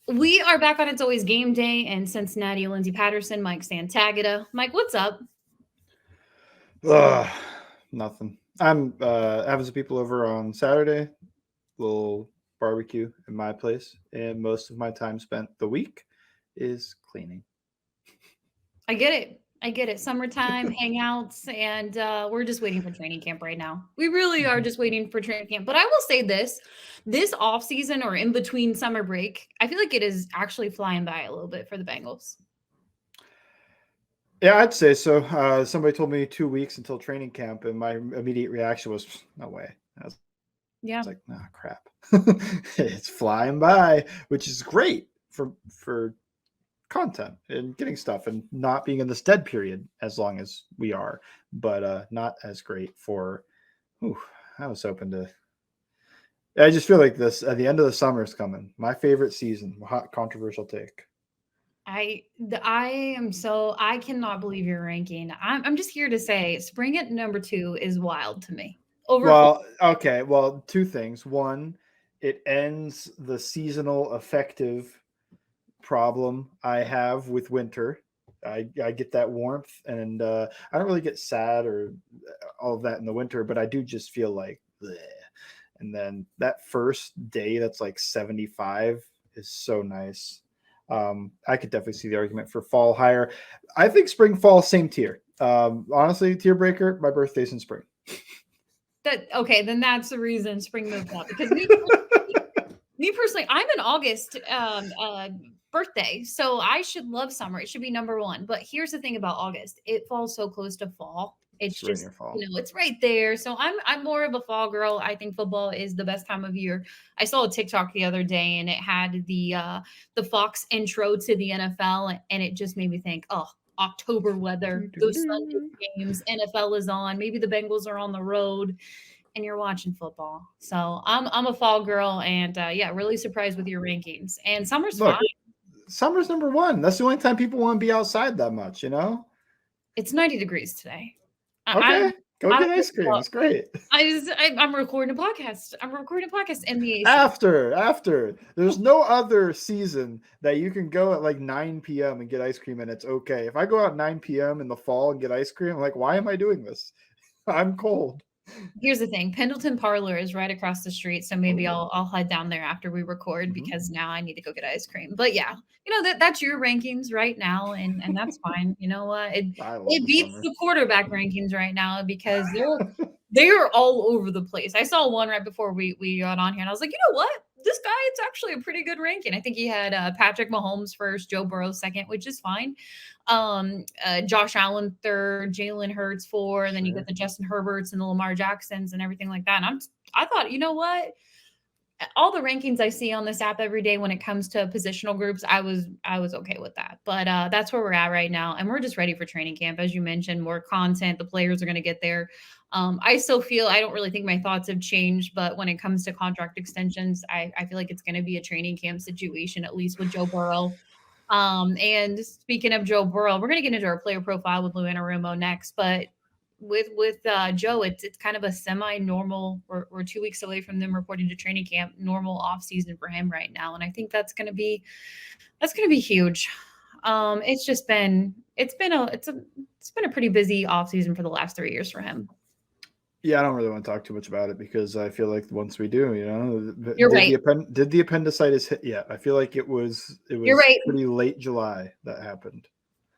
We are back on It's Always Game Day in Cincinnati. Lindsay Patterson, Mike Santagata. Mike, what's up? Ugh, nothing. I'm having some people over on Saturday, little barbecue in my place, and most of my time spent the week is cleaning. I get it. I get it. Summertime hangouts, and we're just waiting for training camp right now. We really are Mhm. just waiting for training camp. But I will say this off season or in between summer break, I feel like it is actually flying by a little bit for the Bengals. Yeah, I'd say so. Somebody told me 2 weeks until training camp, and my immediate reaction was, "No way." I was like, "Nah, crap." Yeah. It's flying by, which is great for content and getting stuff and not being in this dead period as long as we are, but not as great for. Ooh, I was hoping to. I just feel like this at the end of the summer is coming. My favorite season. Hot controversial take. I cannot believe your ranking. I'm just here to say spring at number 2 is wild to me. Over fall. Well, okay. Well, two things. One, it ends the seasonal affective problem I have with winter. I get that warmth, and I don't really get sad or all of that in the winter, but I do just feel like, bleh. And then that first day that's like 75 is so nice. I could definitely see the argument for fall higher. I think spring, fall, same tier. Honestly, tier breaker, my birthday's in spring. That okay, then that's the reason spring moved up because me personally, I'm an August birthday, so I should love summer. It should be number one. But here's the thing about August: it falls so close to fall. It's It's right just near fall. it's right there. So I'm more of a fall girl. I think football is the best time of year. I saw a TikTok the other day, and it had the Fox intro to the NFL, and it just made me think, oh, October weather, those Sunday games, NFL is on. Maybe the Bengals are on the road and you're watching football. So I'm a fall girl, and yeah, really surprised with your rankings. And summer's fine. Look, summer's number one. That's the only time people want to be outside that much, you know? It's 90 degrees today. I Okay, go I get don't ice cream. know. It's great. I'm recording a podcast. I'm recording a podcast in the AC. After, there's no other season that you can go at like 9 p.m. and get ice cream and it's okay. If I go out 9 p.m. in the fall and get ice cream, I'm like, why am I doing this? I'm cold. Here's the thing, Pendleton Parlor is right across the street, so maybe Oh, I'll head down there after we record mm-hmm. because now I need to go get ice cream. But yeah, that's your rankings right now, and that's fine. You know what? I love It the beats summer. the quarterback rankings right now because they're all over the place. I saw one right before we got on here, and I was like, you know what? This guy, it's actually a pretty good ranking. I think he had Patrick Mahomes first, Joe Burrow second, which is fine. Josh Allen third, Jalen Hurts four, and then you get Sure. the Justin Herberts and the Lamar Jacksons and everything like that. And I thought, you know what? All the rankings I see on this app every day when it comes to positional groups, I was okay with that. But that's where we're at right now, and we're just ready for training camp. As you mentioned, more content. The players are going to get there. I still feel I don't really think my thoughts have changed, but when it comes to contract extensions, I feel like it's going to be a training camp situation, at least with Joe Burrow. And speaking of Joe Burrow, we're going to get into our player profile with Lou Anarumo next, but with Joe, it's kind of a semi-normal. We're 2 weeks away from them reporting to training camp. Normal off season for him right now, and I think that's gonna be huge. It's been a pretty busy off season for the last 3 years for him. Yeah, I don't really want to talk too much about it because I feel like once we do, You're right. did the appendicitis hit yet? I feel like it You're was right. pretty late July that happened.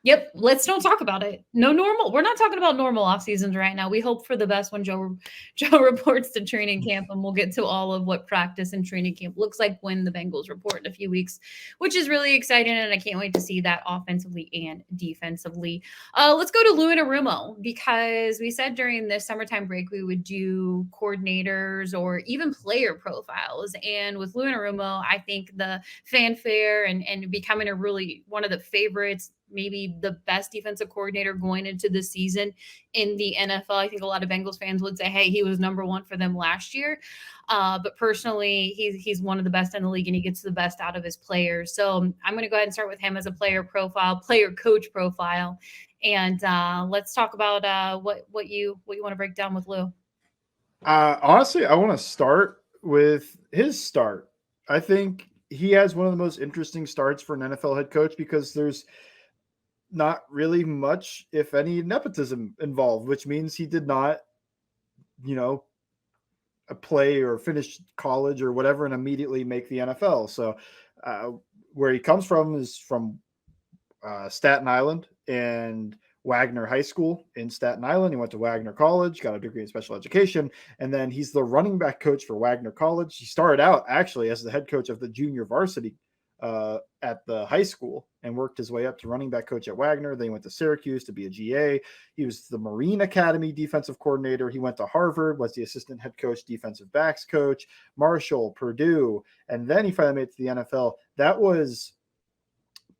Yep, let's don't talk about it. No normal. We're not talking about normal off seasons right now. We hope for the best when Joe Joe reports to training camp, and we'll get to all of what practice and training camp looks like when the Bengals report in a few weeks, which is really exciting, and I can't wait to see that offensively and defensively. Let's go to Lou Anarumo because we said during the summertime break we would do coordinators or even player profiles, and with Lou Anarumo, I think the fanfare and becoming a really one of the favorites, maybe the best defensive coordinator going into the season in the NFL. I think a lot of Bengals fans would say, hey, he was number one for them last year. But personally, he's one of the best in the league and he gets the best out of his players. So I'm going to go ahead and start with him as a player coach profile. And let's talk about what you want to break down with Lou. Honestly, I want to start with his start. I think he has one of the most interesting starts for an NFL head coach because there's not really much, if any, nepotism involved, which means he did not, you know, play or finish college or whatever and immediately make the NFL. So uh, where he comes from is from Staten Island and Wagner High School in Staten Island. He went to Wagner College, got a degree in special education, and then he's the running back coach for Wagner College. He started out actually as the head coach of the junior varsity at the high school and worked his way up to running back coach at Wagner. Then he went to Syracuse to be a GA. He was the Marine Academy defensive coordinator. He went to Harvard, was the assistant head coach, defensive backs coach, Marshall, Purdue, and then he finally made it to the NFL. That was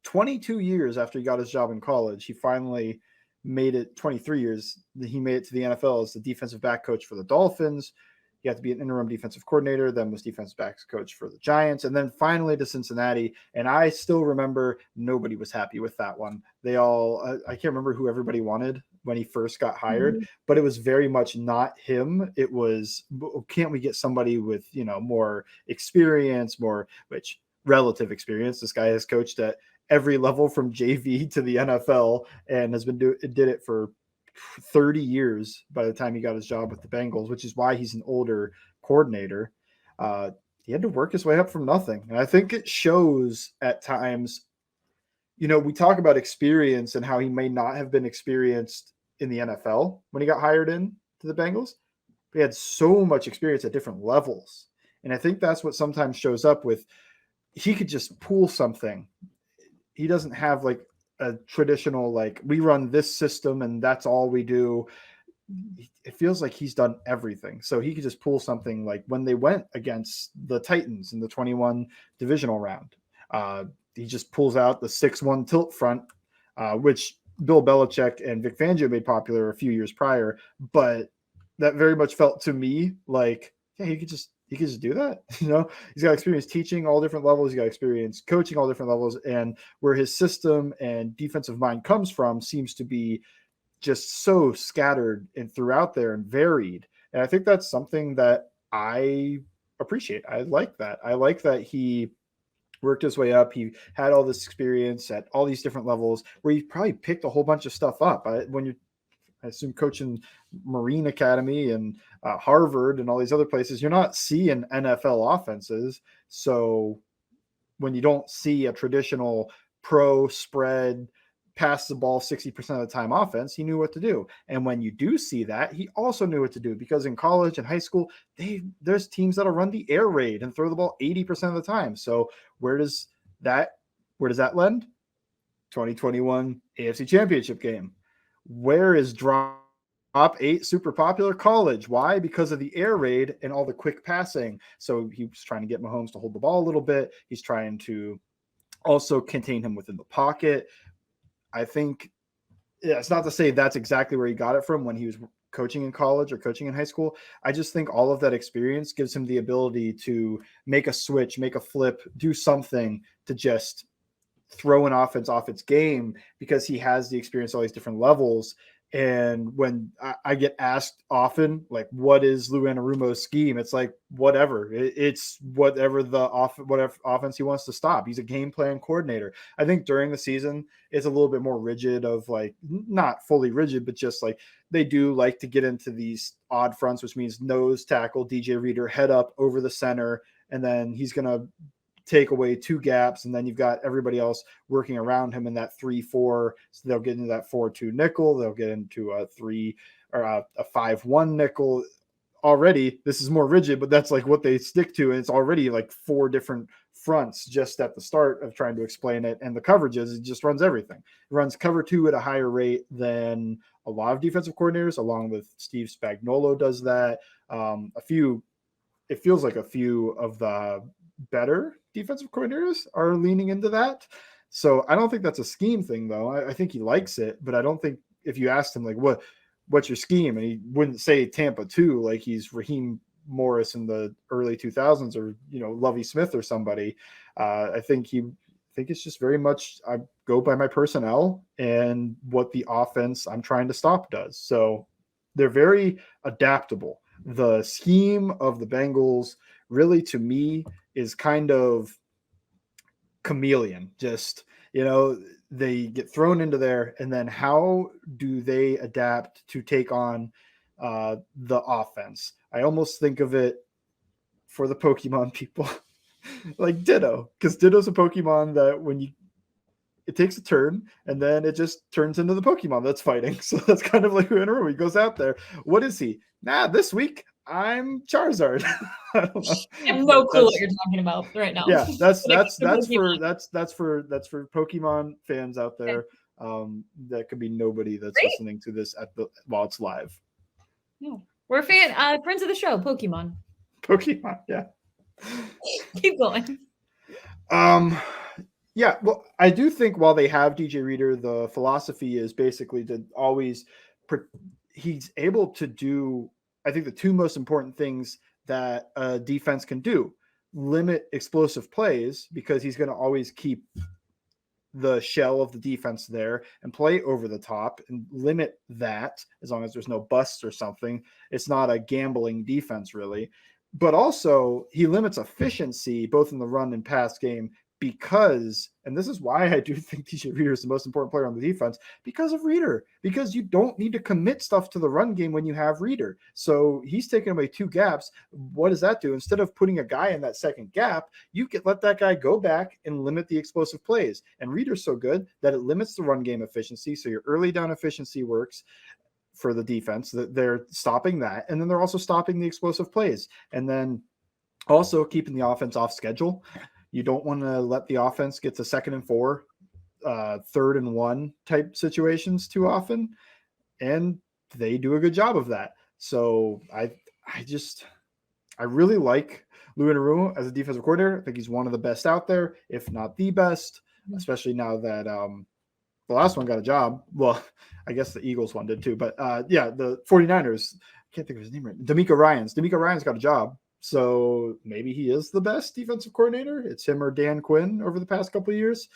22 years after he got his job in college. He finally made it. 23 years he made it to the NFL as the defensive back coach for the Dolphins. He had to be an interim defensive coordinator, then was defensive backs coach for the Giants, and then finally to Cincinnati. And I still remember nobody was happy with that one. They all, I can't remember who everybody wanted when he first got hired, but it was very much not him. It was, can't we get somebody with, more experience, which relative experience. This guy has coached at every level from JV to the NFL and has did it for 30 years by the time he got his job with the Bengals, which is why he's an older coordinator. He had to work his way up from nothing. And I think it shows at times, we talk about experience and how he may not have been experienced in the NFL when he got hired in to the Bengals. But he had so much experience at different levels. And I think that's what sometimes shows up with, he could just pull something. He doesn't have like a traditional, like, we run this system and that's all we do. It feels like he's done everything. So he could just pull something like when they went against the Titans in the 21 divisional round. He just pulls out the 6-1 tilt front, which Bill Belichick and Vic Fangio made popular a few years prior. But that very much felt to me like, yeah, he could just do that. He's got experience teaching all different levels. He's got experience coaching all different levels. And where his system and defensive mind comes from seems to be just so scattered and throughout there and varied. And I think that's something that I appreciate. I like that. I like that he worked his way up. He had all this experience at all these different levels where he probably picked a whole bunch of stuff up. I assume coaching Marine Academy and Harvard and all these other places, you're not seeing NFL offenses. So when you don't see a traditional pro spread, pass the ball 60% of the time offense, he knew what to do. And when you do see that, he also knew what to do, because in college and high school, there's teams that'll run the air raid and throw the ball 80% of the time. So where does that lend? 2021 AFC Championship game. Where is drop 8 super popular? College. Why? Because of the air raid and all the quick passing. So he was trying to get Mahomes to hold the ball a little bit. He's trying to also contain him within the pocket. I think it's not to say that's exactly where he got it from when he was coaching in college or coaching in high school. I just think all of that experience gives him the ability to make a switch, make a flip, do something to just throw an offense off its game, because he has the experience at all these different levels. And when I get asked often, like, what is Lou Anarumo's scheme? It's like, whatever. It's whatever whatever offense he wants to stop. He's a game plan coordinator. I think during the season, it's a little bit more rigid, of like, not fully rigid, but just like they do like to get into these odd fronts, which means nose tackle, DJ Reader, head up over the center. And then he's going to take away 2 gaps, and then you've got everybody else working around him in that 3-4. So they'll get into that 4-2 nickel. They'll get into a 3 or a 5-1 nickel. Already, this is more rigid, but that's like what they stick to. And it's already like 4 different fronts just at the start of trying to explain it. And the coverages, it just runs everything. It runs cover 2 at a higher rate than a lot of defensive coordinators, along with Steve Spagnuolo does that. It feels like a few of the better defensive coordinators are leaning into that. So I don't think that's a scheme thing, though. I think he likes it, but I don't think, if you asked him like, what's your scheme, and he wouldn't say Tampa 2 like he's Raheem Morris in the early 2000s, or Lovie Smith or somebody. I think it's just very much, I go by my personnel and what the offense I'm trying to stop does. So they're very adaptable. The scheme of the Bengals really, to me, is kind of chameleon. Just, they get thrown into there, and then how do they adapt to take on the offense? I almost think of it for the Pokemon people like Ditto, because Ditto's a Pokemon that it takes a turn and then it just turns into the Pokemon that's fighting. So that's kind of like Lou Anarumo. He goes out there. What is he? This week I'm Charizard. I don't know. I have no clue what you're talking about right now. Yeah, that's for Pokemon fans out there. That could be nobody that's Great. listening to this while it's live. Yeah. We're friends of the show, Pokemon. Pokemon, yeah. Keep going. Yeah, well, I do think while they have DJ Reader, the philosophy is basically to always he's able to do, I think, the two most important things that a defense can do: limit explosive plays, because he's going to always keep the shell of the defense there and play over the top and limit that, as long as there's no busts or something. It's not a gambling defense, really. But also, he limits efficiency both in the run and pass game, because, and this is why I do think DJ Reader is the most important player on the defense, because of Reader, because you don't need to commit stuff to the run game when you have Reader. So he's taking away two gaps. What does that do? Instead of putting a guy in that second gap, you can let that guy go back and limit the explosive plays. And Reader's so good that it limits the run game efficiency. So your early down efficiency works for the defense, that they're stopping that. And then they're also stopping the explosive plays. And then also keeping the offense off schedule. You don't want to let the offense get to 2nd and 4, 3rd and 1 type situations too often. And they do a good job of that. So I really like Lou Anarumo as a defensive coordinator. I think he's one of the best out there, if not the best, especially now that the last one got a job. Well, I guess the Eagles one did too. But the 49ers, I can't think of his name right. D'Amico Ryans got a job. So maybe he is the best defensive coordinator. It's him or Dan Quinn over the past couple of years.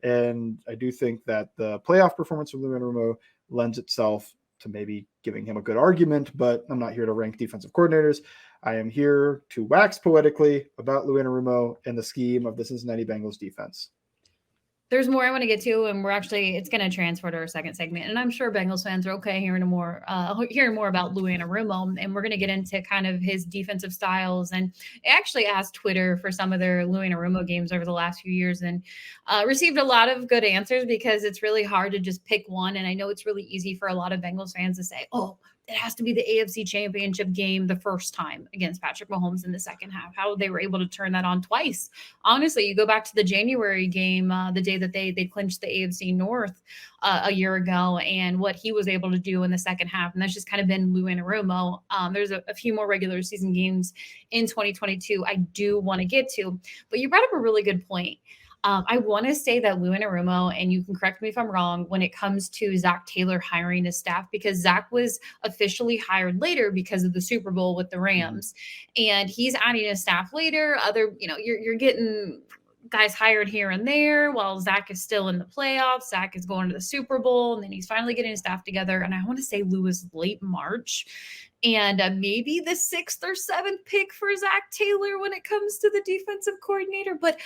And I do think that the playoff performance from Lou Anarumo lends itself to maybe giving him a good argument, but I'm not here to rank defensive coordinators. I am here to wax poetically about Lou Anarumo and the scheme of the Cincinnati Bengals defense. There's more I want to get to, and it's going to transfer to our second segment. And I'm sure Bengals fans are okay hearing more about Lou Anarumo, and we're going to get into kind of his defensive styles. And I actually asked Twitter for some of their Lou Anarumo games over the last few years, and received a lot of good answers, because it's really hard to just pick one. And I know it's really easy for a lot of Bengals fans to say, "Oh, it has to be the AFC Championship game the first time against Patrick Mahomes in the second half." How they were able to turn that on twice. Honestly, you go back to the January game, the day that they clinched the AFC North a year ago, and what he was able to do in the second half. And that's just kind of been Lou Anarumo. There's a few more regular season games in 2022 I do want to get to. But you brought up a really good point. I want to say that Lou Anarumo, and you can correct me if I'm wrong, when it comes to Zach Taylor hiring his staff, because Zach was officially hired later because of the Super Bowl with the Rams, and he's adding his staff later. You're getting guys hired here and there while Zach is still in the playoffs. Zach is going to the Super Bowl, and then he's finally getting his staff together. And I want to say Lou is late March, and maybe the 6th or 7th pick for Zach Taylor when it comes to the defensive coordinator. But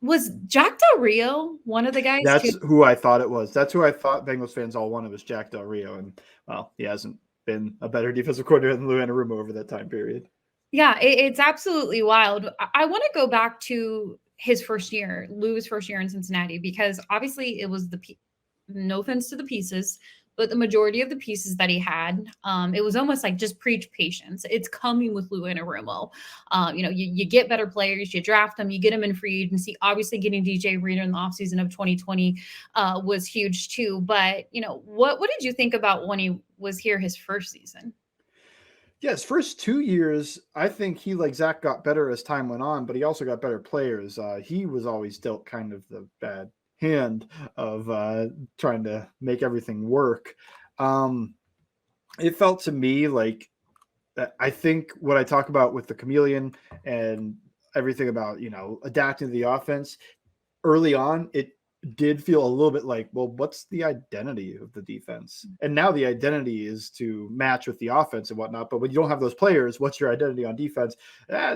was Jack Del Rio one of the guys? That's who I thought it was. That's who I thought Bengals fans all wanted, was Jack Del Rio. And, well, he hasn't been a better defensive coordinator than Lou Anarumo over that time period. Yeah, it's absolutely wild. I want to go back to his first year, Lou's first year in Cincinnati, because obviously it was no offense to the pieces, but the majority of the pieces that he had, it was almost like just preach patience. It's coming with Lou Anarumo. You get better players, you draft them, you get them in free agency. Obviously, getting DJ Reader in the offseason of 2020 was huge too. But, what did you think about when he was here his first season? Yeah, his first 2 years, I think he, like Zach, got better as time went on, but he also got better players. He was always dealt kind of the bad hand of trying to make everything work. It felt to me like, I think what I talk about with the chameleon and everything about, adapting to the offense early on, did feel a little bit like, well, what's the identity of the defense? And now the identity is to match with the offense and whatnot. But when you don't have those players, what's your identity on defense?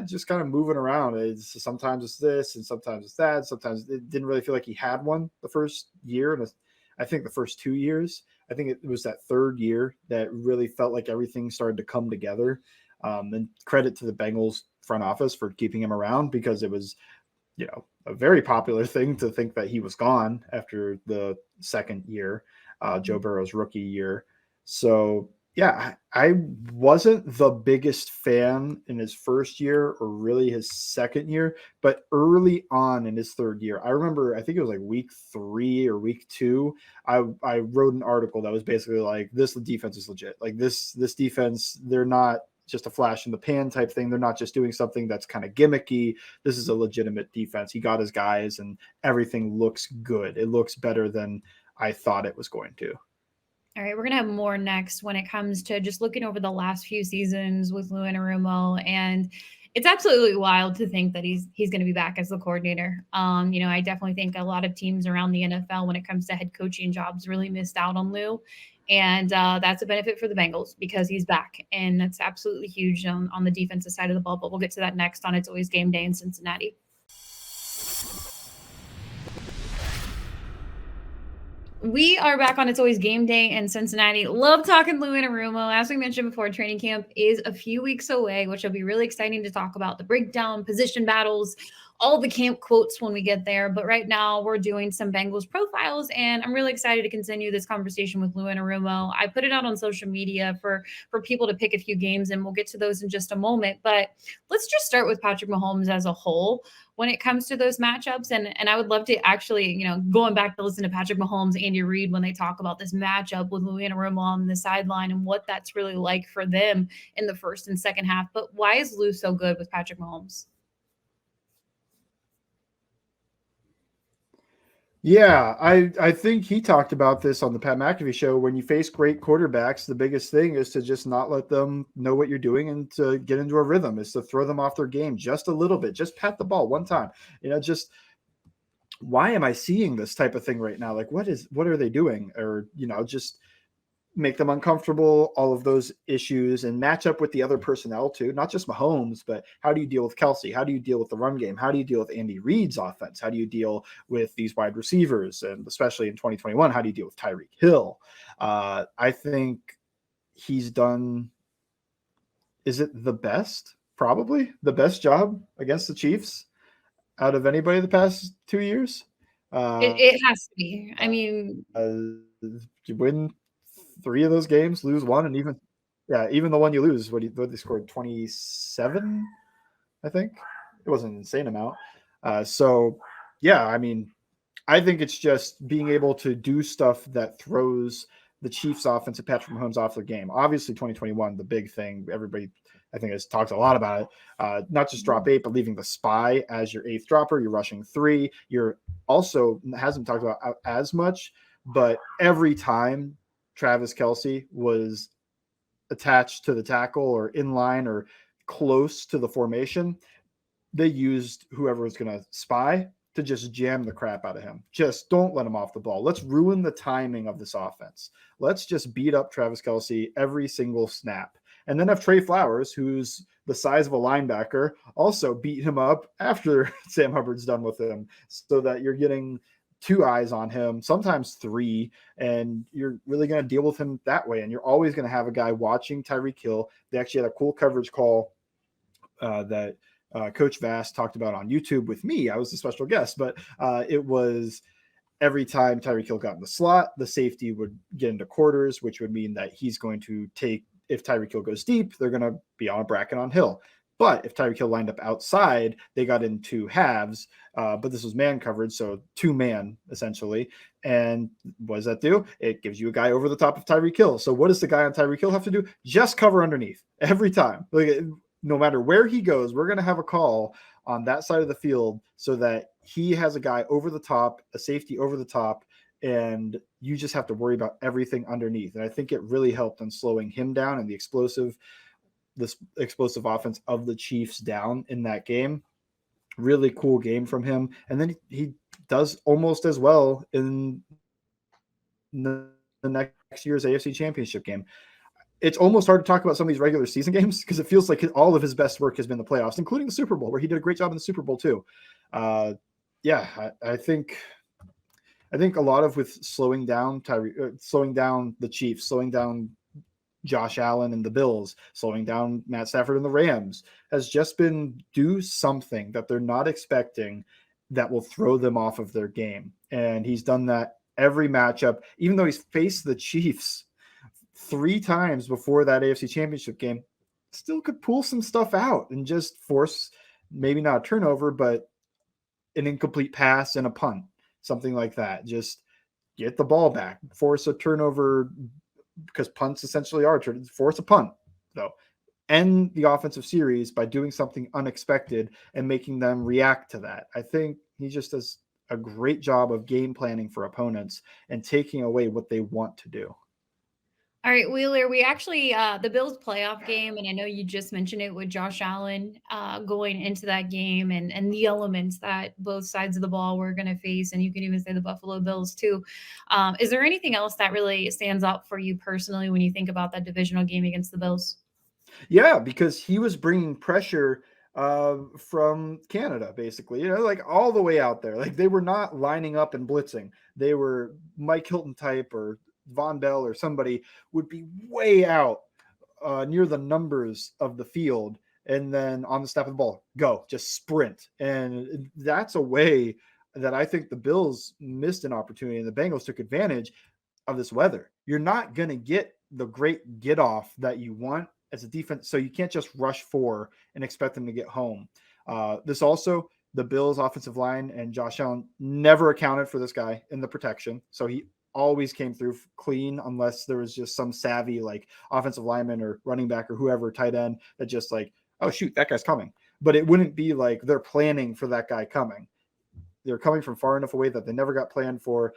Just kind of moving around. Sometimes it's this and sometimes it's that. Sometimes it didn't really feel like he had one the first year. And I think the first 2 years, I think it was that third year that really felt like everything started to come together. And credit to the Bengals front office for keeping him around, because it was, a very popular thing to think that he was gone after the second year, Joe Burrow's rookie year. So, yeah, I wasn't the biggest fan in his first year or really his second year, but early on in his third year, I remember, I think it was like week 3 or week 2, I wrote an article that was basically like, this defense is legit. Like this defense, they're not just a flash in the pan type thing. They're not just doing something that's kind of gimmicky. This is a legitimate defense. He got his guys and everything looks good. It looks better than I thought it was going to. All right, we're going to have more next when it comes to just looking over the last few seasons with Lou Anarumo, and it's absolutely wild to think that he's going to be back as the coordinator. I definitely think a lot of teams around the NFL when it comes to head coaching jobs really missed out on Lou. And that's a benefit for the Bengals because he's back. And that's absolutely huge on the defensive side of the ball. But we'll get to that next on It's Always Game Day in Cincinnati. We are back on It's Always Game Day in Cincinnati. Love talking Lou Anarumo. As we mentioned before, training camp is a few weeks away, which will be really exciting to talk about. The breakdown, position battles, all the camp quotes when we get there. But right now we're doing some Bengals profiles, and I'm really excited to continue this conversation with Lou Anarumo. I put it out on social media for people to pick a few games, and we'll get to those in just a moment. But let's just start with Patrick Mahomes as a whole when it comes to those matchups. And I would love to actually, going back to listen to Patrick Mahomes, Andy Reid, when they talk about this matchup with Lou Anarumo on the sideline and what that's really like for them in the first and second half. But why is Lou so good with Patrick Mahomes? Yeah, I think he talked about this on the Pat McAfee show. When you face great quarterbacks, the biggest thing is to just not let them know what you're doing and to get into a rhythm, is to throw them off their game just a little bit. Just pat the ball one time. Just why am I seeing this type of thing right now? Like, what are they doing? Or, just make them uncomfortable, all of those issues, and match up with the other personnel too, not just Mahomes, but how do you deal with Kelsey? How do you deal with the run game? How do you deal with Andy Reid's offense? How do you deal with these wide receivers? And especially in 2021, how do you deal with Tyreek Hill? I think he's done, is it the best? Probably the best job against the Chiefs out of anybody the past 2 years. It has to be. I mean, you win 3 of those games, lose 1, and even the one you lose, what they scored 27, I think. It wasn't an insane amount. So yeah, I mean, I think it's just being able to do stuff that throws the Chiefs offense and Patrick Mahomes off their game. Obviously 2021, the big thing, everybody I think has talked a lot about it. Not just drop 8, but leaving the spy as your 8th dropper. You're rushing 3. You're also hasn't talked about as much, but every time Travis Kelce was attached to the tackle or in line or close to the formation, they used whoever was going to spy to just jam the crap out of him. Just don't let him off the ball. Let's ruin the timing of this offense. Let's just beat up Travis Kelce every single snap. And then have Trey Flowers, who's the size of a linebacker, also beat him up after Sam Hubbard's done with him, so that you're getting 2 eyes on him, sometimes 3, and you're really going to deal with him that way. And you're always going to have a guy watching Tyreek Hill. They actually had a cool coverage call that Coach Vass talked about on YouTube with me. I was a special guest, but it was every time Tyreek Hill got in the slot, the safety would get into quarters, which would mean that he's going to take, if Tyreek Hill goes deep, they're going to be on a bracket on Hill. But if Tyreek Hill lined up outside, they got into halves. But this was man coverage, so 2-man essentially. And what does that do? It gives you a guy over the top of Tyreek Hill. So what does the guy on Tyreek Hill have to do? Just cover underneath every time. Like, no matter where he goes, we're going to have a call on that side of the field so that he has a guy over the top, a safety over the top, and you just have to worry about everything underneath. And I think it really helped in slowing him down and this explosive offense of the Chiefs down in that game. Really cool game from him. And then he does almost as well in the next year's AFC Championship game. It's almost hard to talk about some of these regular season games because it feels like all of his best work has been the playoffs, including the Super Bowl, where he did a great job in the Super Bowl too. Uh, yeah, I think a lot of with slowing down the Chiefs, slowing down Josh Allen and the Bills, slowing down Matt Stafford and the Rams, has just been do something that they're not expecting that will throw them off of their game. And he's done that every matchup, even though he's faced the Chiefs 3 times before that AFC Championship game, still could pull some stuff out and just force maybe not a turnover, but an incomplete pass and a punt, something like that. Just get the ball back, force a turnover, because punts essentially are force a punt, though. End the offensive series by doing something unexpected and making them react to that. I think he just does a great job of game planning for opponents and taking away what they want to do. All right, Wheeler, we actually, the Bills playoff game, and I know you just mentioned it with Josh Allen going into that game and the elements that both sides of the ball were going to face, and you can even say the Buffalo Bills too. Is there anything else that really stands out for you personally when you think about that divisional game against the Bills? Yeah, because he was bringing pressure from Canada, basically, like all the way out there. Like they were not lining up and blitzing. They were Mike Hilton type or Von Bell or somebody would be way out near the numbers of the field. And then on the snap of the ball, go, just sprint. And that's a way that I think the Bills missed an opportunity and the Bengals took advantage of this weather. You're not going to get the great get off that you want as a defense. So you can't just rush 4 and expect them to get home. This also, the Bills offensive line and Josh Allen never accounted for this guy in the protection. So he always came through clean unless there was just some savvy like offensive lineman or running back or whoever tight end that just like, oh shoot, that guy's coming. But it wouldn't be like they're planning for that guy coming. They're coming from far enough away that they never got planned for.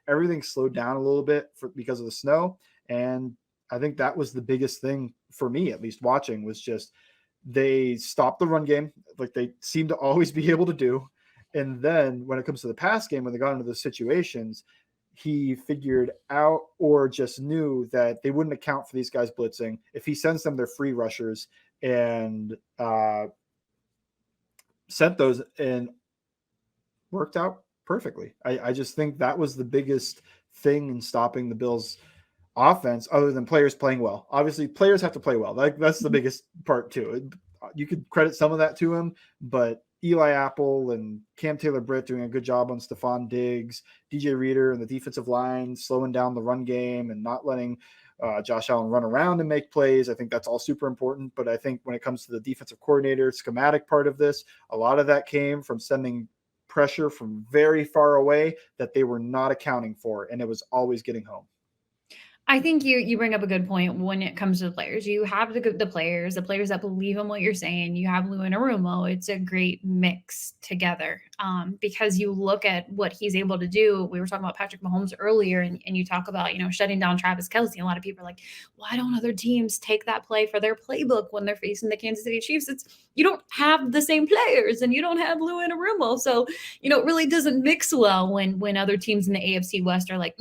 Everything slowed down a little bit because of the snow. And I think that was the biggest thing for me, at least watching, was just they stopped the run game like they seem to always be able to do. And then when it comes to the pass game, when they got into those situations, he figured out or just knew that they wouldn't account for these guys blitzing if he sends them their free rushers and sent those and worked out perfectly. I just think that was the biggest thing in stopping the Bills offense other than players playing well. Obviously players have to play well. That's the biggest part too. You could credit some of that to him, but Eli Apple and Cam Taylor-Britt doing a good job on Stephon Diggs, DJ Reader and the defensive line, slowing down the run game and not letting Josh Allen run around and make plays. I think that's all super important. But I think when it comes to the defensive coordinator schematic part of this, a lot of that came from sending pressure from very far away that they were not accounting for, and it was always getting home. I think you bring up a good point when it comes to the players. You have the players that believe in what you're saying. You have Lou Anarumo. It's a great mix together because you look at what he's able to do. We were talking about Patrick Mahomes earlier, and you talk about, shutting down Travis Kelce. A lot of people are like, why don't other teams take that play for their playbook when they're facing the Kansas City Chiefs? It's you don't have the same players and you don't have Lou Anarumo. So, it really doesn't mix well when other teams in the AFC West are like,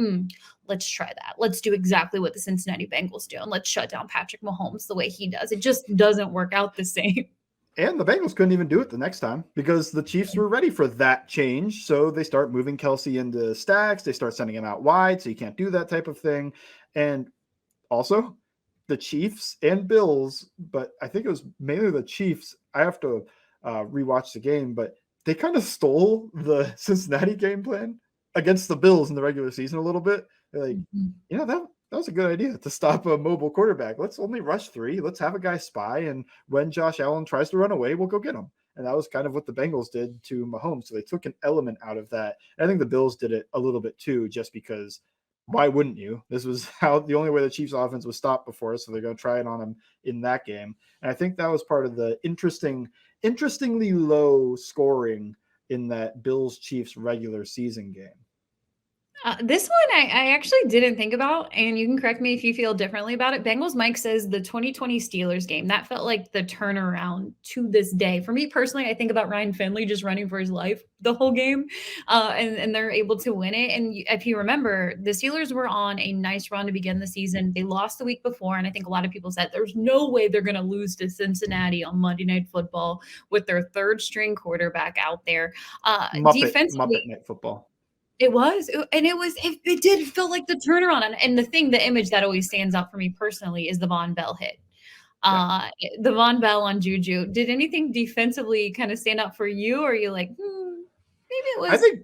let's try that. Let's do exactly what the Cincinnati Bengals do, and let's shut down Patrick Mahomes the way he does. It just doesn't work out the same. And the Bengals couldn't even do it the next time because the Chiefs were ready for that change. So they start moving Kelce into stacks. They start sending him out wide, so you can't do that type of thing. And also, the Chiefs and Bills, but I think it was mainly the Chiefs. I have to rewatch the game, but they kind of stole the Cincinnati game plan against the Bills in the regular season a little bit. They're like, that was a good idea to stop a mobile quarterback. Let's only rush 3. Let's have a guy spy. And when Josh Allen tries to run away, we'll go get him. And that was kind of what the Bengals did to Mahomes. So they took an element out of that. And I think the Bills did it a little bit too, just because why wouldn't you? This was the only way the Chiefs offense was stopped before. So they're going to try it on him in that game. And I think that was part of the interestingly low scoring in that Bills Chiefs regular season game. This one I actually didn't think about, and you can correct me if you feel differently about it. Bengals Mike says the 2020 Steelers game that felt like the turnaround to this day. For me personally, I think about Ryan Finley just running for his life the whole game, and they're able to win it. And if you remember, the Steelers were on a nice run to begin the season. They lost the week before, and I think a lot of people said there's no way they're going to lose to Cincinnati on Monday Night Football with their third string quarterback out there. Muppet Defensively, Night Football. it was, and it did feel like the turnaround, and the image that always stands out for me personally is the Von Bell hit. Yeah, The Von Bell on Juju. Did anything defensively kind of stand out for you, or are you like, maybe it I was think.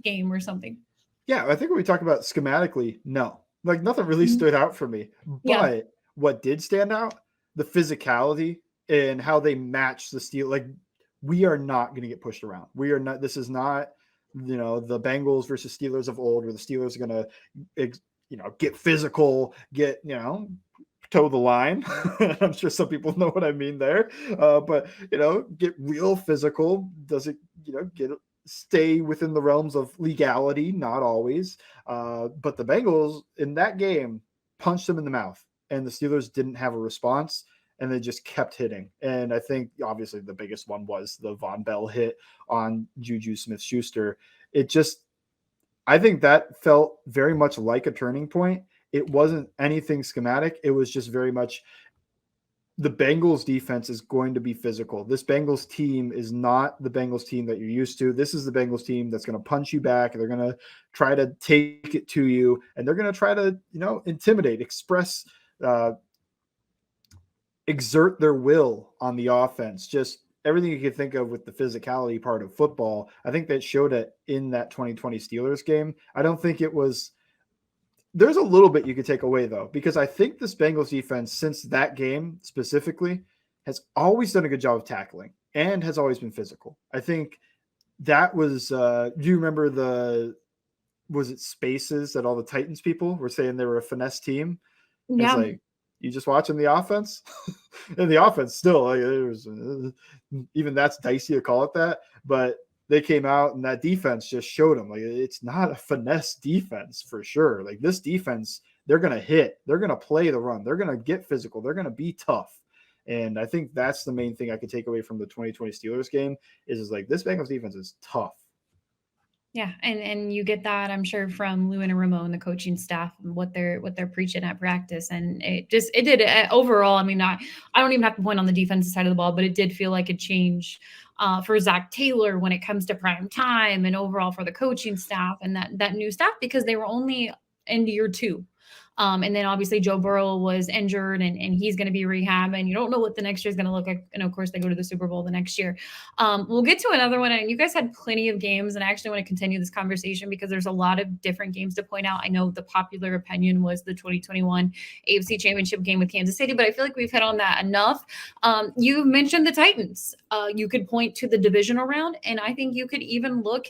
game or something? Yeah, I think when we talk about schematically, no, like nothing really Mhm. stood out for me. Yeah. But what did stand out, the physicality and how they match the steel. Like we are not going to get pushed around. We are not. This is not, the Bengals versus Steelers of old, where the Steelers are going to, get physical, get toe the line. I'm sure some people know what I mean there. But get real physical. Does it, get stay within the realms of legality? Not always. But the Bengals in that game punched them in the mouth, and the Steelers didn't have a response. And they just kept hitting. And I think obviously the biggest one was the Von Bell hit on Juju Smith-Schuster. It just, I think that felt very much like a turning point. It wasn't anything schematic. It was just very much the Bengals defense is going to be physical. This Bengals team is not the Bengals team that you're used to. This is the Bengals team that's going to punch you back. They're going to try to take it to you, and they're going to try to, intimidate, exert their will on the offense. Just everything you can think of with the physicality part of football. I think that showed it in that 2020 Steelers game. I don't think it was. There's a little bit you could take away though, because I think this Bengals defense, since that game specifically, has always done a good job of tackling and has always been physical. I think that was. Do you remember was it Spaces that all the Titans people were saying they were a finesse team? It's Yeah. like you just watching the offense, and the offense still like it was even that's dicey to call it that, but they came out and that defense just showed them like it's not a finesse defense for sure. Like this defense, they're gonna hit, they're gonna play the run, they're gonna get physical, they're gonna be tough. And I think that's the main thing I could take away from the 2020 Steelers game is like this Bengals defense is tough. Yeah, and you get that, I'm sure, from Lou Anarumo and the coaching staff and what they're preaching at practice, and it did overall. I mean, I don't even have to point on the defensive side of the ball, but it did feel like a change for Zach Taylor when it comes to prime time, and overall for the coaching staff and that new staff because they were only in year two. And then obviously Joe Burrow was injured and he's going to be rehab, and you don't know what the next year is going to look like. And of course, they go to the Super Bowl the next year. We'll get to another one. And you guys had plenty of games, and I actually want to continue this conversation because there's a lot of different games to point out. I know the popular opinion was the 2021 AFC Championship game with Kansas City, but I feel like we've hit on that enough. You mentioned the Titans. You could point to the divisional round, and I think you could even look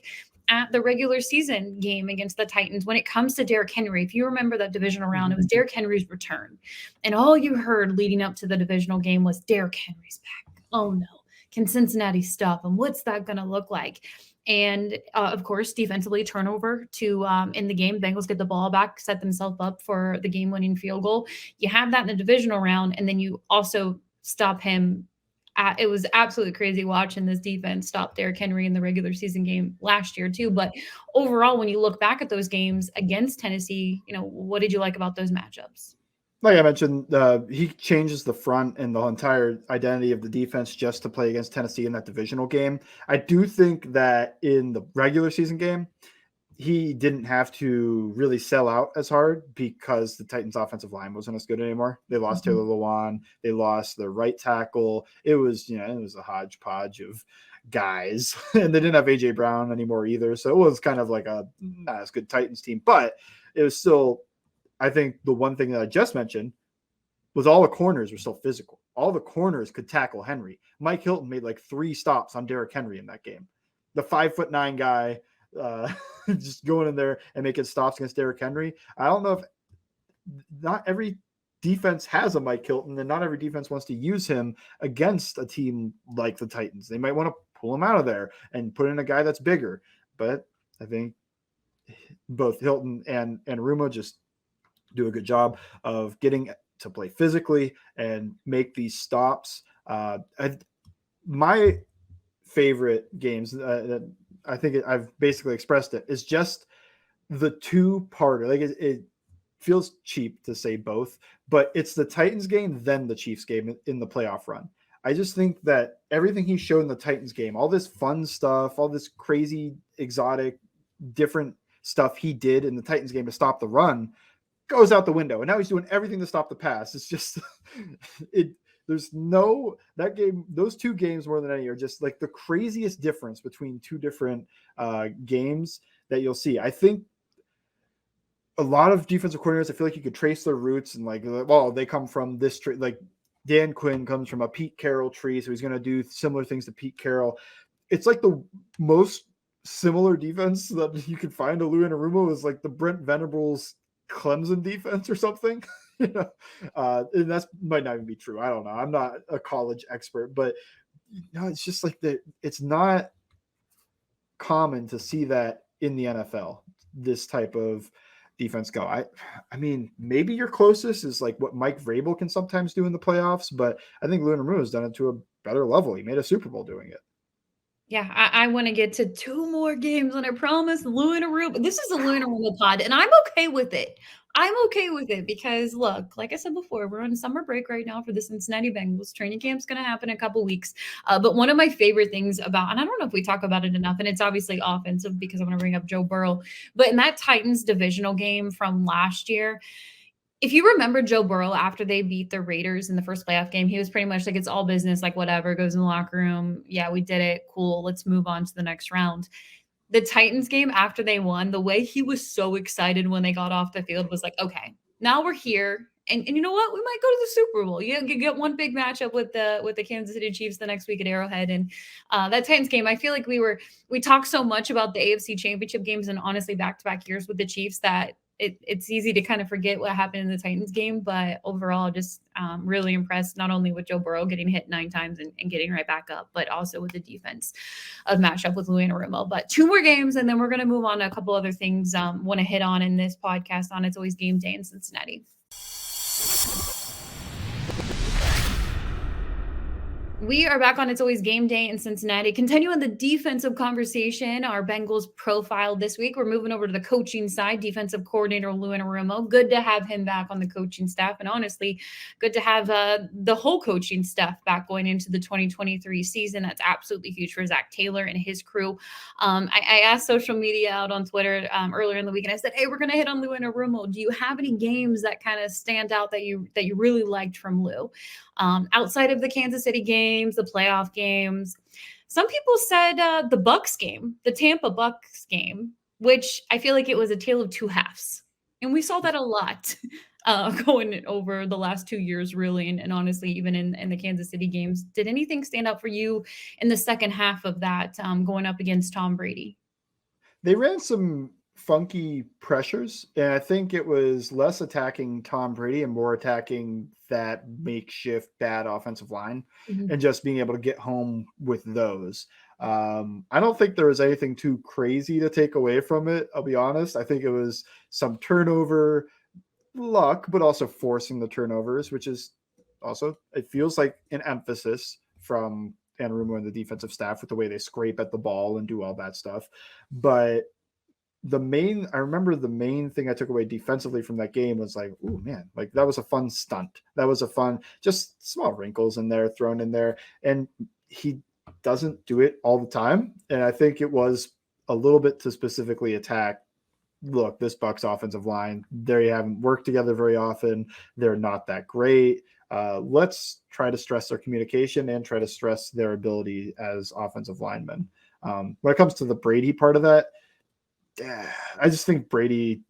at the regular season game against the Titans when it comes to Derrick Henry. If you remember that divisional round, it was Derrick Henry's return. And all you heard leading up to the divisional game was Derrick Henry's back. Oh no. Can Cincinnati stop him? What's that going to look like? And of course, defensively, turnover to in the game. Bengals get the ball back, set themselves up for the game-winning field goal. You have that in the divisional round, and then you also stop him. It was absolutely crazy watching this defense stop Derrick Henry in the regular season game last year too. But overall, when you look back at those games against Tennessee, what did you like about those matchups? Like I mentioned, he changes the front and the entire identity of the defense just to play against Tennessee in that divisional game. I do think that in the regular season game, he didn't have to really sell out as hard because the Titans offensive line wasn't as good anymore. They lost Mhm. Taylor Lewan. They lost their right tackle. It was a hodgepodge of guys and they didn't have AJ Brown anymore either. So it was kind of like a not as good Titans team, but it was still, I think the one thing that I just mentioned was all the corners were still physical. All the corners could tackle Henry. Mike Hilton made like 3 stops on Derrick Henry in that game. The 5'9" guy just going in there and making stops against Derrick Henry. I don't know if not every defense has a Mike Hilton, and not every defense wants to use him against a team like the Titans. They might want to pull him out of there and put in a guy that's bigger. But I think both Hilton and Anarumo just do a good job of getting to play physically and make these stops. My favorite games, I think I've basically expressed it, is just the two-parter. Like it feels cheap to say both, but it's the Titans game, then the Chiefs game in the playoff run. I just think that everything he showed in the Titans game, all this fun stuff, all this crazy, exotic, different stuff he did in the Titans game to stop the run goes out the window. And now he's doing everything to stop the pass. It's just there's no that game. Those two games more than any are just like the craziest difference between two different games that you'll see. I think a lot of defensive coordinators, I feel like you could trace their roots and like, well, they come from this tree. Like Dan Quinn comes from a Pete Carroll tree, so he's going to do similar things to Pete Carroll. It's like the most similar defense that you could find to Lou Anarumo is like the Brent Venables Clemson defense or something. And that might not even be true. I don't know. I'm not a college expert, but it's just like that. It's not common to see that in the NFL, this type of defense go. I mean, maybe your closest is like what Mike Vrabel can sometimes do in the playoffs, but I think Lou Anarumo has done it to a better level. He made a Super Bowl doing it. Yeah, I want to get to 2 more games, and I promise Lou Anarumo. This is a Lou Anarumo pod, and I'm okay with it. I'm okay with it because, look, like I said before, we're on summer break right now for the Cincinnati Bengals. Training camp's going to happen in a couple weeks. But one of my favorite things about, and I don't know if we talk about it enough, and it's obviously offensive because I'm going to bring up Joe Burrow, but in that Titans divisional game from last year, if you remember Joe Burrow after they beat the Raiders in the first playoff game, he was pretty much like, it's all business, like whatever, goes in the locker room. Yeah, we did it. Cool. Let's move on to the next round. The Titans game after they won, the way he was so excited when they got off the field was like, okay, now we're here. And you know what? We might go to the Super Bowl. You get one big matchup with the Kansas City Chiefs the next week at Arrowhead. And that Titans game, I feel like we talked so much about the AFC Championship games and honestly back-to-back years with the Chiefs that it's easy to kind of forget what happened in the Titans game. But overall, just really impressed not only with Joe Burrow getting hit 9 times and getting right back up, but also with the defense of matchup with Lou Anarumo. But 2 more games, and then we're going to move on to a couple other things want to hit on in this podcast on It's Always Game Day in Cincinnati. We are back on It's Always Game Day in Cincinnati. Continuing the defensive conversation, our Bengals profile this week. We're moving over to the coaching side. Defensive coordinator Lou Anarumo. Good to have him back on the coaching staff. And honestly, good to have the whole coaching staff back going into the 2023 season. That's absolutely huge for Zach Taylor and his crew. I asked social media out on Twitter earlier in the week, and I said, hey, we're going to hit on Lou Anarumo. Do you have any games that kind of stand out that you really liked from Lou? Outside of the Kansas City games, the playoff games, some people said the Bucs game, the Tampa Bucs game, which I feel like it was a tale of 2 halves. And we saw that a lot going over the last 2 years, really. And honestly, even in the Kansas City games, did anything stand out for you in the second half of that going up against Tom Brady? They ran some funky pressures, and I think it was less attacking Tom Brady and more attacking that makeshift bad offensive line and just being able to get home with those. I don't think there was anything too crazy to take away from it. I'll be honest. I think it was some turnover luck, but also forcing the turnovers, which is also, it feels like an emphasis from Anarumo and the defensive staff with the way they scrape at the ball and do all that stuff. But I remember the main thing I took away defensively from that game was like, oh man, like that was a fun stunt. That was a fun, just small wrinkles in there, thrown in there. And he doesn't do it all the time. And I think it was a little bit to specifically attack. Look, this Bucs offensive line, they haven't worked together very often. They're not that great. Let's try to stress their communication and try to stress their ability as offensive linemen. When it comes to the Brady part of that, I just think Brady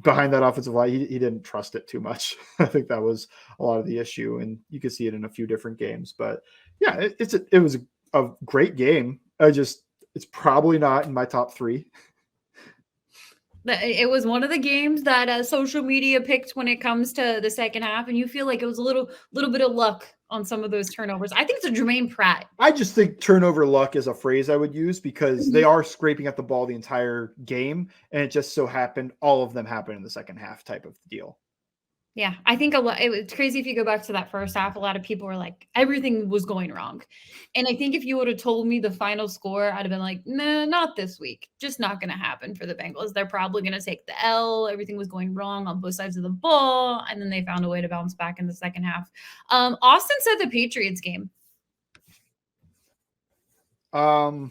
behind that offensive line, he didn't trust it too much. I think that was a lot of the issue, and you could see it in a few different games. But yeah, it was a great game. It's probably not in my top 3. It was one of the games that social media picked when it comes to the second half, and you feel like it was a little bit of luck on some of those turnovers. I think it's a Jermaine Pratt. I just think turnover luck is a phrase I would use because they are scraping at the ball the entire game, and it just so happened all of them happened in the second half type of deal. Yeah, I think a lot. It's crazy if you go back to that first half. A lot of people were like, everything was going wrong, and I think if you would have told me the final score, I'd have been like, nah, not this week. Just not going to happen for the Bengals. They're probably going to take the L. Everything was going wrong on both sides of the ball, and then they found a way to bounce back in the second half. Austin said the Patriots game. Man,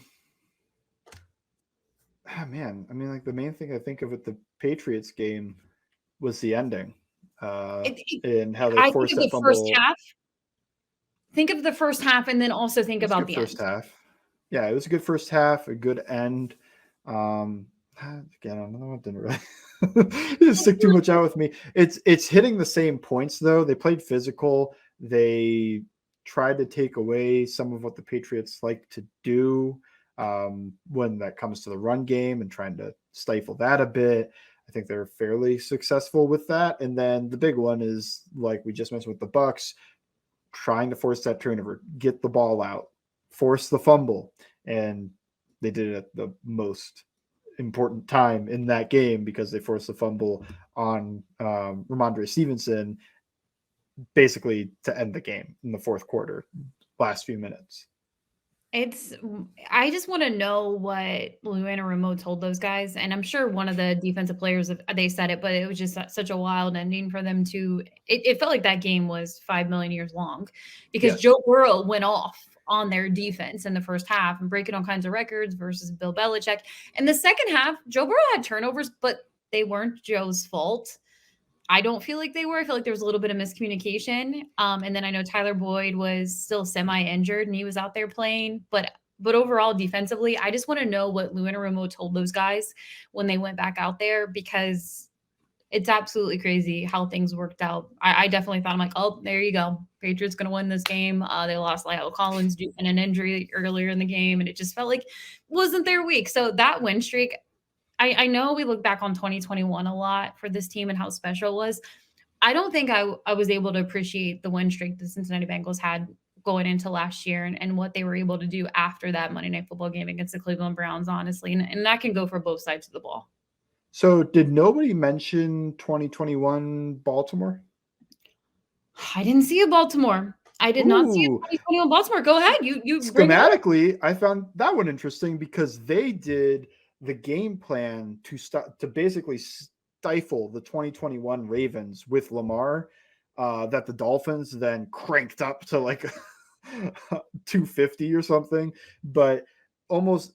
I mean, like the main thing I think of with the Patriots game was the ending. And how they forced that fumble. First half. Think of the first half, and then also think about the first half. Yeah, it was a good first half, a good end. Again, another one didn't really it didn't stick too much out with me. It's hitting the same points though. They played physical. They tried to take away some of what the Patriots like to do when that comes to the run game and trying to stifle that a bit. I think they're fairly successful with that. And then the big one is, like we just mentioned with the Bucs, trying to force that turnover, get the ball out, force the fumble. And they did it at the most important time in that game because they forced the fumble on Ramondre Stevenson basically to end the game in the fourth quarter, last few minutes. I just want to know what Lou Anarumo told those guys. And I'm sure one of the defensive players, they said it, but it was just such a wild ending for them to, it felt like that game was 5 million years long because Joe Burrow went off on their defense in the first half and breaking all kinds of records versus Bill Belichick. In the second half, Joe Burrow had turnovers, but they weren't Joe's fault. I don't feel like they were. I feel like there was a little bit of miscommunication. And then I know Tyler Boyd was still semi-injured and he was out there playing. But overall, defensively, I just want to know what Lou Anarumo told those guys when they went back out there because it's absolutely crazy how things worked out. I definitely thought, I'm like, oh, there you go. Patriots going to win this game. They lost Lyle Collins due to an injury earlier in the game, and it just felt like it wasn't their week. So that win streak, I know we look back on 2021 a lot for this team and how special it was. I don't think I was able to appreciate the win streak the Cincinnati Bengals had going into last year and what they were able to do after that Monday Night Football game against the Cleveland Browns, honestly. And that can go for both sides of the ball. So did nobody mention 2021 Baltimore? I didn't see a Baltimore. I did not see a 2021 Baltimore. Go ahead. You schematically, I found that one interesting because they did the game plan to basically stifle the 2021 Ravens with Lamar, that the Dolphins then cranked up to like 250 or something, but almost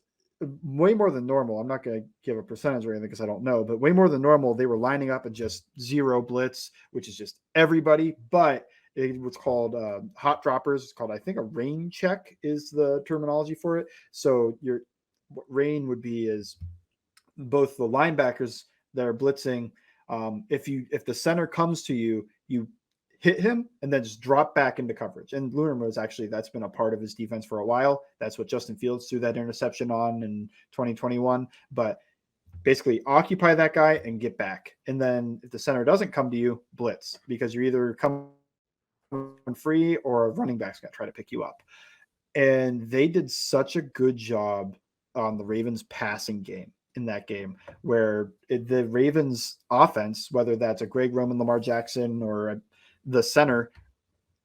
way more than normal. I'm not going to give a percentage or anything because I don't know, but way more than normal. They were lining up and just zero blitz, which is just everybody, but it was called hot droppers. It's called, I think, a rain check is the terminology for it. So what rain would be is both the linebackers that are blitzing. If the center comes to you, you hit him and then just drop back into coverage. And Lou Anarumo actually, that's been a part of his defense for a while. That's what Justin Fields threw that interception on in 2021. But basically occupy that guy and get back. And then if the center doesn't come to you, blitz, because you're either coming free or a running back's going to try to pick you up. And they did such a good job on the Ravens passing game in that game, where the Ravens offense, whether that's a Greg Roman, Lamar Jackson, or the center,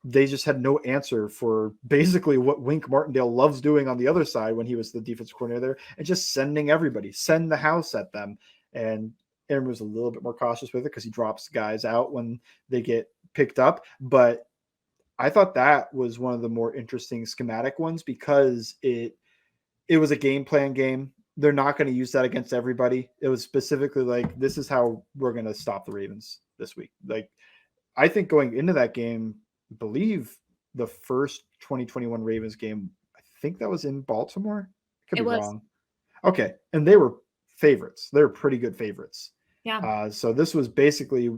they just had no answer for basically what Wink Martindale loves doing on the other side when he was the defensive coordinator there, and just send the house at them. And Aaron was a little bit more cautious with it because he drops guys out when they get picked up. But I thought that was one of the more interesting schematic ones because it was a game plan game. They're not going to use that against everybody. It was specifically like, this is how we're going to stop the Ravens this week. Like, I think going into that game, I believe the first 2021 Ravens game, I think that was in Baltimore. Could be wrong. Okay. And they were favorites. They were pretty good favorites. Yeah. So this was basically,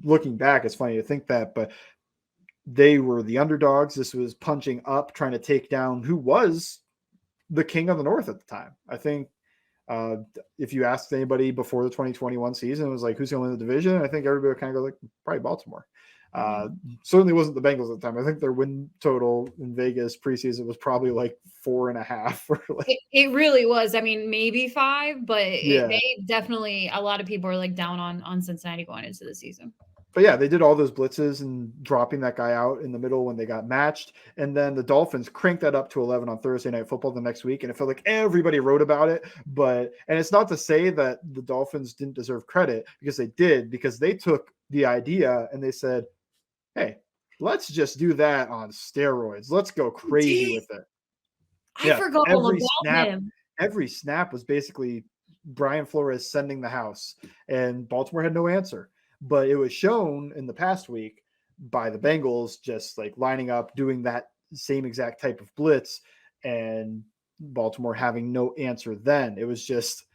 looking back, it's funny to think that, but they were the underdogs. This was punching up, trying to take down who was the king of the North at the time. I think if you asked anybody before the 2021 season, it was like, who's going to win the division? I think everybody would kind of go like, probably Baltimore. Certainly wasn't the Bengals at the time. I think their win total in Vegas preseason was probably like 4.5 or like, It really was. I mean, maybe 5, but yeah. they definitely, a lot of people are like down on Cincinnati going into the season. But yeah, they did all those blitzes and dropping that guy out in the middle when they got matched. And then the Dolphins cranked that up to 11 on Thursday Night Football the next week. And it felt like everybody wrote about it. And it's not to say that the Dolphins didn't deserve credit, because they did, because they took the idea and they said, hey, let's just do that on steroids. Let's go crazy with it. I forgot all about him. Every snap was basically Brian Flores sending the house, and Baltimore had no answer. But it was shown in the past week by the Bengals just like lining up, doing that same exact type of blitz, and Baltimore having no answer then. It was just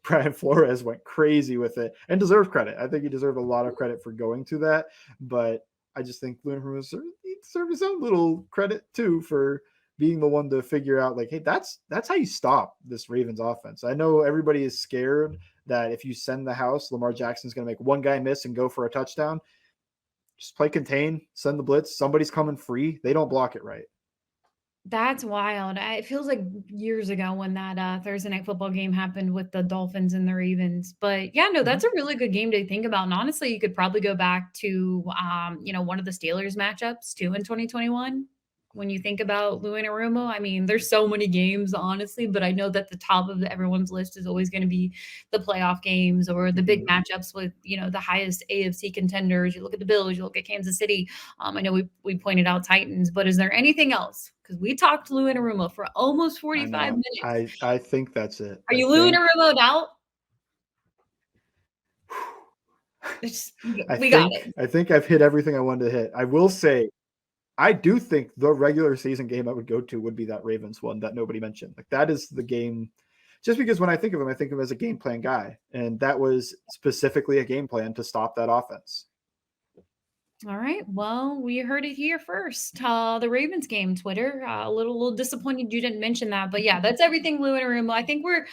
Brian Flores went crazy with it and deserved credit. I think he deserved a lot of credit for going to that. But I just think Lou Anarumo deserved his own little credit too for being the one to figure out like, hey, that's how you stop this Ravens offense. I know everybody is scared that if you send the house, Lamar Jackson's going to make one guy miss and go for a touchdown. Just play contain, send the blitz. Somebody's coming free. They don't block it right. That's wild. It feels like years ago when that Thursday Night Football game happened with the Dolphins and the Ravens. But yeah, no, that's a really good game to think about. And honestly, you could probably go back to one of the Steelers matchups too in 2021. When you think about Lou Anarumo, I mean, there's so many games, honestly, but I know that the top of everyone's list is always going to be the playoff games or the big matchups with, the highest AFC contenders. You look at the Bills, you look at Kansas City. I know we pointed out Titans, but is there anything else? Because we talked Lou Anarumo for almost 45 minutes. I think that's it. Are you Lou Anarumo'd out? We got it. I think I've hit everything I wanted to hit. I will say, I do think the regular season game I would go to would be that Ravens one that nobody mentioned. Like that is the game, just because when I think of him, I think of him as a game plan guy. And that was specifically a game plan to stop that offense. All right. Well, we heard it here first. The Ravens game, Twitter. A little disappointed you didn't mention that, but yeah, that's everything. Lou Anarumo. I think we're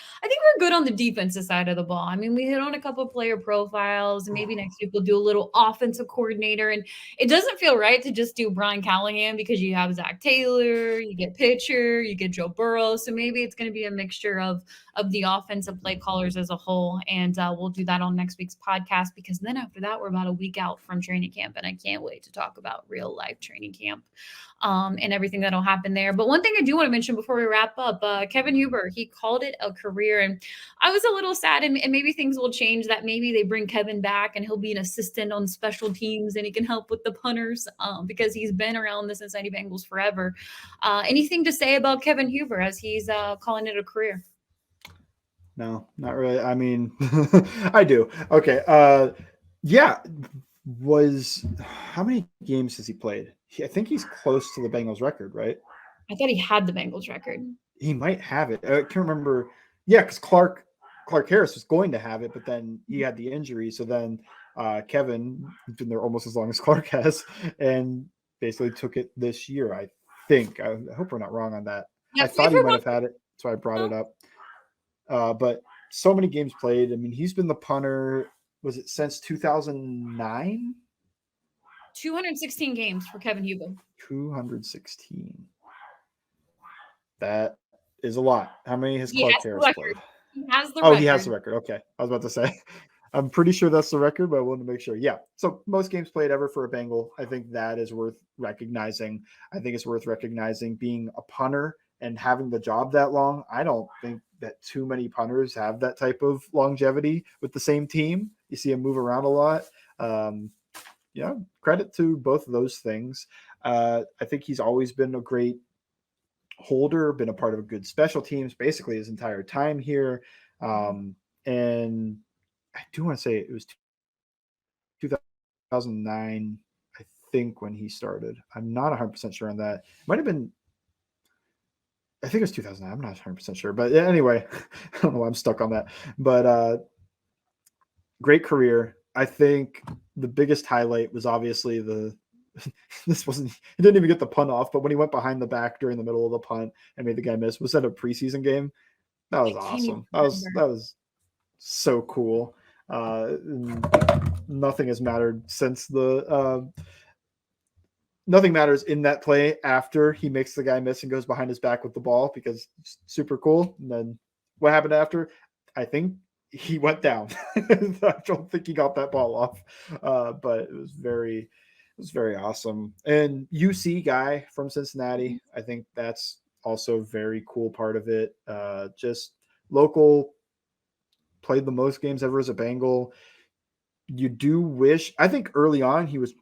good on the defensive side of the ball. I mean, we hit on a couple of player profiles, and maybe next week we'll do a little offensive coordinator. And it doesn't feel right to just do Brian Callahan because you have Zach Taylor, you get pitcher, you get Joe Burrow. So maybe it's going to be a mixture of the offensive play callers as a whole. And we'll do that on next week's podcast, because then after that, we're about a week out from training camp, and I can't wait to talk about real life training camp and everything that'll happen there. But one thing I do want to mention before we wrap up, Kevin Huber, he called it a career, and I was a little sad, and maybe things will change, that maybe they bring Kevin back and he'll be an assistant on special teams and he can help with the punters because he's been around the Cincinnati Bengals forever. Anything to say about Kevin Huber as he's calling it a career? No, not really. I mean, I do. Okay. Yeah. How many games has he played? I think he's close to the Bengals record, right? I thought he had the Bengals record. He might have it. I can't remember. Yeah, because Clark Harris was going to have it, but then he had the injury. So then Kevin, who's been there almost as long as Clark has, and basically took it this year, I think. I hope we're not wrong on that. Yeah, I thought he might have had it, so I brought it up. But so many games played. I mean, he's been the punter, was it since 2009? 216 games for Kevin Huber. 216. That is a lot. How many has Clark Harris played? He has the record. He has the record. Okay. I was about to say, I'm pretty sure that's the record, but I wanted to make sure. Yeah. So most games played ever for a Bengal. I think that is worth recognizing. I think it's worth recognizing being a punter and having the job that long. I don't think that too many punters have that type of longevity with the same team. You see him move around a lot. Credit to both of those things. I think he's always been a great holder, been a part of a good special teams basically his entire time here. And I do want to say it was 2009, I think, when he started. I'm not 100% sure on that. It might have been, I think it was 2009. I'm not 100% sure. But anyway, I don't know why I'm stuck on that. But great career. I think the biggest highlight was obviously he didn't even get the punt off, but when he went behind the back during the middle of the punt and made the guy miss, was that a preseason game? That was awesome. That was so cool. Nothing has mattered since the nothing matters in that play after he makes the guy miss and goes behind his back with the ball because it's super cool. And then what happened after? I think he went down. I don't think he got that ball off, but it was very awesome. And UC guy from Cincinnati, I think that's also a very cool part of it. Just local, played the most games ever as a Bengal. You do wish, I think early on he was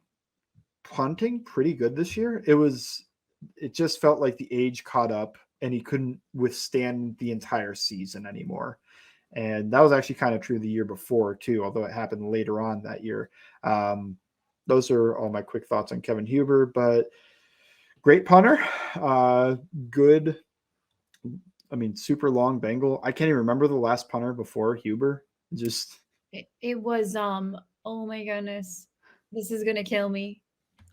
punting pretty good this year. It just felt like the age caught up and he couldn't withstand the entire season anymore. And that was actually kind of true the year before too, although it happened later on that year. Those are all my quick thoughts on Kevin Huber, but great punter. Good. I mean, super long Bengal. I can't even remember the last punter before Huber. Just It was oh my goodness. This is gonna kill me.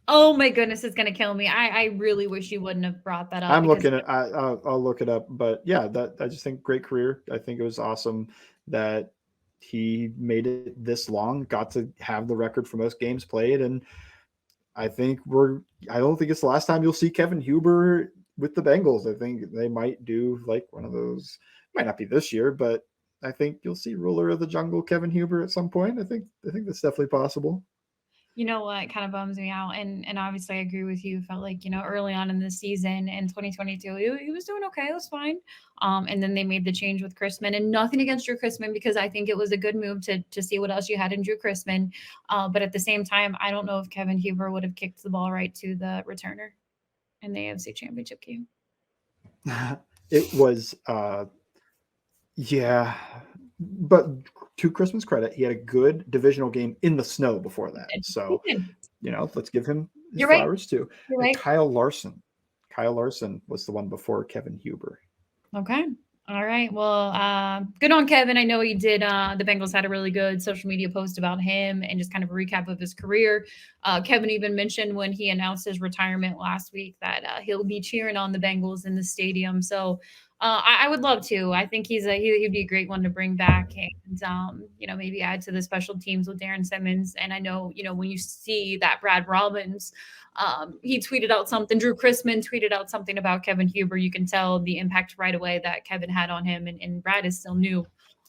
Oh my goodness, it's gonna kill me. I really wish you wouldn't have brought that up I'm because looking at. I'll look it up, but yeah, that I just think great career. I think it was awesome that he made it this long, got to have the record for most games played, and I think I don't think it's the last time you'll see Kevin Huber with the Bengals. I think they might do like one of those. Might not be this year, but I think you'll see Ruler of the Jungle Kevin Huber at some point. I think that's definitely possible. you know what kind of bums me out, and obviously I agree with you. Felt like, early on in the season in 2022, he was doing okay, it was fine. And then they made the change with Chrisman, and nothing against Drew Chrisman because I think it was a good move to see what else you had in Drew Chrisman. But at the same time, I don't know if Kevin Huber would have kicked the ball right to the returner in the AFC Championship game. It was yeah, but to Christmas credit, he had a good divisional game in the snow before that. So, let's give him his You're right. flowers too. You're And right. Kyle Larson. Kyle Larson was the one before Kevin Huber. Okay. All right. Well, good on Kevin. I know he did. The Bengals had a really good social media post about him and just kind of a recap of his career. Kevin even mentioned when he announced his retirement last week that he'll be cheering on the Bengals in the stadium. So I would love to. I think he'd be a great one to bring back and maybe add to the special teams with Darren Simmons. And I know when you see that Brad Robbins. He tweeted out something. Drew Chrisman tweeted out something about Kevin Huber. You can tell the impact right away that Kevin had on him, and Brad is still new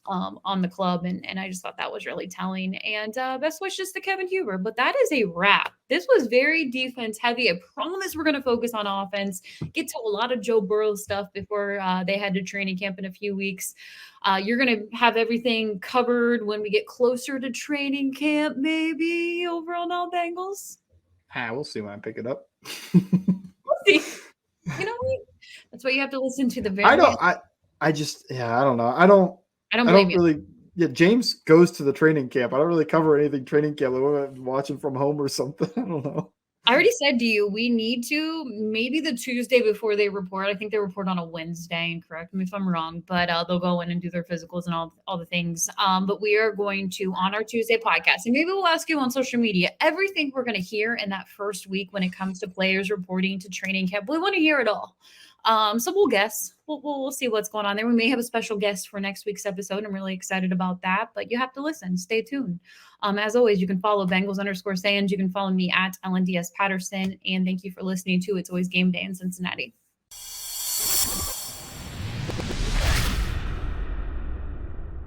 on the club, and I just thought that was really telling. And best wishes to Kevin Huber. But that is a wrap. This was very defense heavy. I promise we're going to focus on offense. Get to a lot of Joe Burrow stuff before they head to training camp in a few weeks. You're going to have everything covered when we get closer to training camp, maybe over on All Bengals. We'll see when I pick it up. We'll see. You know what? That's why you have to listen to the very. I don't. I just. Yeah. I don't know. I don't blame you. really. Yeah. James goes to the training camp. I don't really cover anything training camp. Like I'm watching from home or something. I don't know. I already said to you, we need to maybe the Tuesday before they report. I think they report on a Wednesday, and correct me if I'm wrong, but they'll go in and do their physicals and all the things. But we are going to, on our Tuesday podcast, and maybe we'll ask you on social media, everything we're going to hear in that first week when it comes to players reporting to training camp. We want to hear it all. So we'll guess. We'll see what's going on there. We may have a special guest for next week's episode. I'm really excited about that, but you have to listen. Stay tuned. As always, you can follow Bengals_Sands. You can follow me at LNDS Patterson. And thank you for listening to It's Always Game Day in Cincinnati.